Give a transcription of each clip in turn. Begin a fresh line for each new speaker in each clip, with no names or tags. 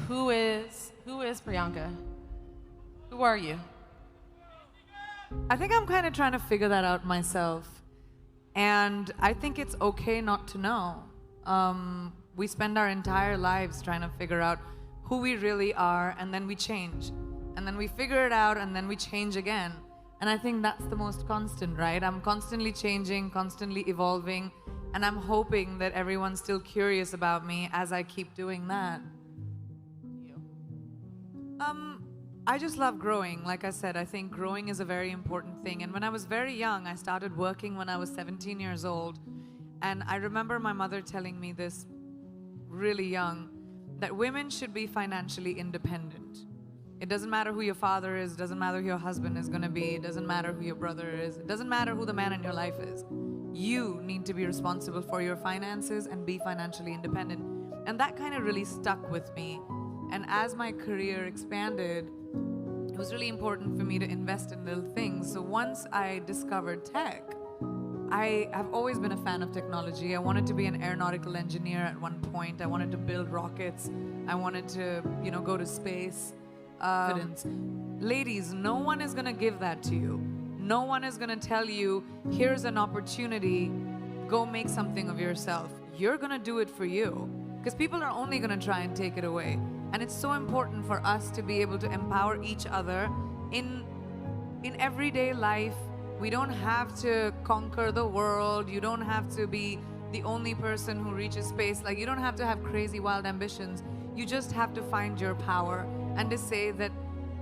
Who is Priyanka? Who are you?
I think I'm kind of trying to figure that out myself. And I think it's okay not to know. We spend our entire lives trying to figure out who we really are, and then we change. And then we figure it out, and then we change again. And I think that's the most constant, right? I'm constantly changing, constantly evolving, and I'm hoping that everyone's still curious about me as I keep doing that. I just love growing. Like I said, I think growing is a very important thing. And when I was very young, I started working when I was 17 years old. And I remember my mother telling me this really young, that women should be financially independent. It doesn't matter who your father is, it doesn't matter who your husband is going to be, it doesn't matter who your brother is, it doesn't matter who the man in your life is. You need to be responsible for your finances and be financially independent. And that kind of really stuck with me. And as my career expanded, it was really important for me to invest in little things. So once I discovered tech, I have always been a fan of technology. I wanted to be an aeronautical engineer at one point. I wanted to build rockets. I wanted to, go to space. Confidence. Ladies, no one is going to give that to you. No one is going to tell you, here's an opportunity, go make something of yourself. You're going to do it for you. Because people are only going to try and take it away. And it's so important for us to be able to empower each other in everyday life. We don't have to conquer the world. You don't have to be the only person who reaches space. Like, you don't have to have crazy, wild ambitions. You just have to find your power and to say that,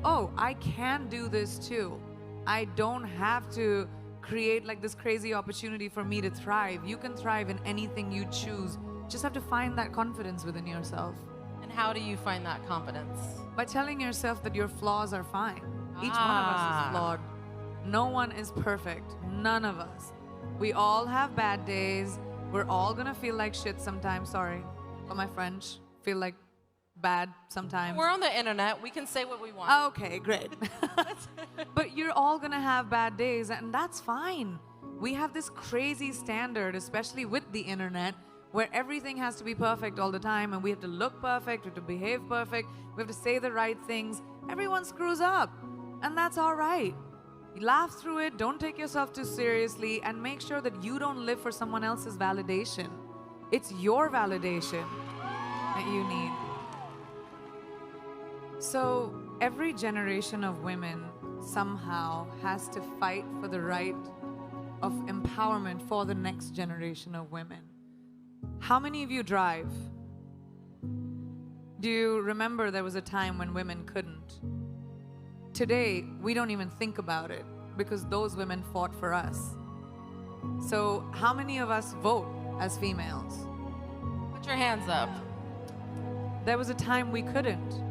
oh, I can do this too. I don't have to create like this crazy opportunity for me to thrive. You can thrive in anything you choose. Just have to find that confidence within yourself.
And how do you find that confidence?
By telling yourself that your flaws are fine. Each one of us is flawed. No one is perfect. None of us. We all have bad days. We're all gonna feel like shit sometimes. Sorry for my French. Feel like bad sometimes.
We're on the internet. We can say what we want.
Okay, great. But you're all gonna have bad days, and that's fine. We have this crazy standard, especially with the internet, where everything has to be perfect all the time, and we have to look perfect, we have to behave perfect, we have to say the right things. Everyone screws up, and that's all right. You laugh through it, don't take yourself too seriously, and make sure that you don't live for someone else's validation. It's your validation that you need. So every generation of women somehow has to fight for the right of empowerment for the next generation of women. How many of you drive? Do you remember there was a time when women couldn't? Today, we don't even think about it because those women fought for us. So how many of us vote as females?
Put your hands up.
There was a time we couldn't.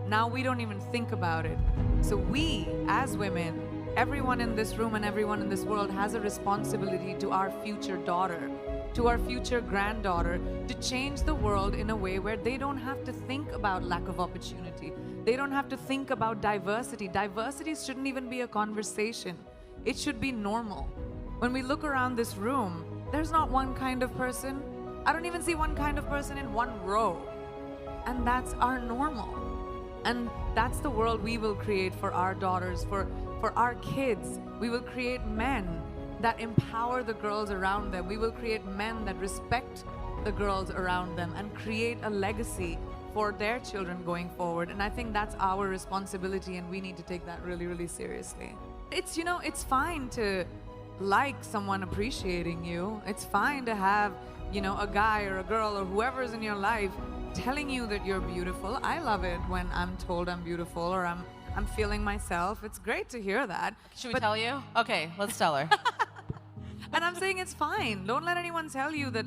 Now we don't even think about it. So we, as women, everyone in this room and everyone in this world has a responsibility to our future daughter, to our future granddaughter, to change the world in a way where they don't have to think about lack of opportunity. They don't have to think about diversity. Diversity shouldn't even be a conversation. It should be normal. When we look around this room, there's not one kind of person. I don't even see one kind of person in one row. And that's our normal. And that's the world we will create for our daughters, for our kids. We will create men that empower the girls around them. We will create men that respect the girls around them and create a legacy for their children going forward. And I think that's our responsibility, and we need to take that really, really seriously. It's fine to like someone appreciating you. It's fine to have, a guy or a girl or whoever's in your life telling you that you're beautiful. I love it when I'm told I'm beautiful or I'm feeling myself. It's great to hear that.
Should we tell you? Okay, let's tell her.
And I'm saying it's fine. Don't let anyone tell you that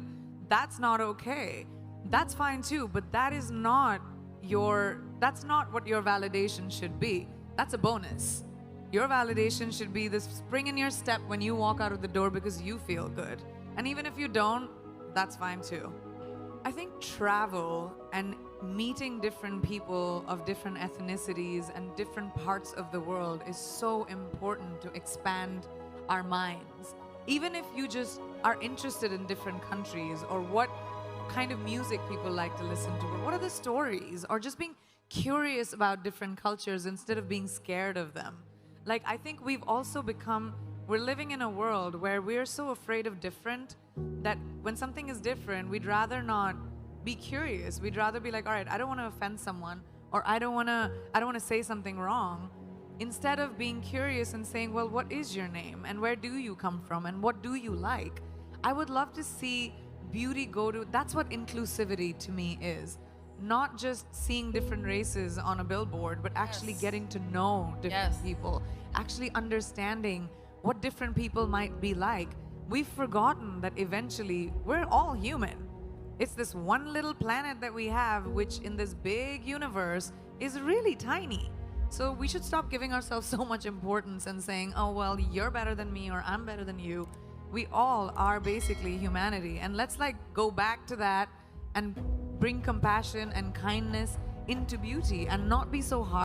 that's not okay. That's fine too, but that's not what your validation should be. That's a bonus. Your validation should be this spring in your step when you walk out of the door because you feel good. And even if you don't, that's fine too. I think travel and meeting different people of different ethnicities and different parts of the world is so important to expand our minds. Even if you just are interested in different countries or what kind of music people like to listen to, or what are the stories, or just being curious about different cultures instead of being scared of them. Like, I think we've also we're living in a world where we're so afraid of different that when something is different, we'd rather not be curious. We'd rather be like, all right, I don't want to offend someone, or I don't want to say something wrong, instead of being curious and saying, well, what is your name, and where do you come from, and what do you like? I would love to see beauty that's what inclusivity to me is. Not just seeing different races on a billboard, but actually getting to know different people, actually understanding what different people might be like. We've forgotten that eventually we're all human. It's this one little planet that we have, which in this big universe is really tiny. So we should stop giving ourselves so much importance and saying, oh, well, you're better than me, or I'm better than you. We all are basically humanity. And let's go back to that and bring compassion and kindness into beauty and not be so hard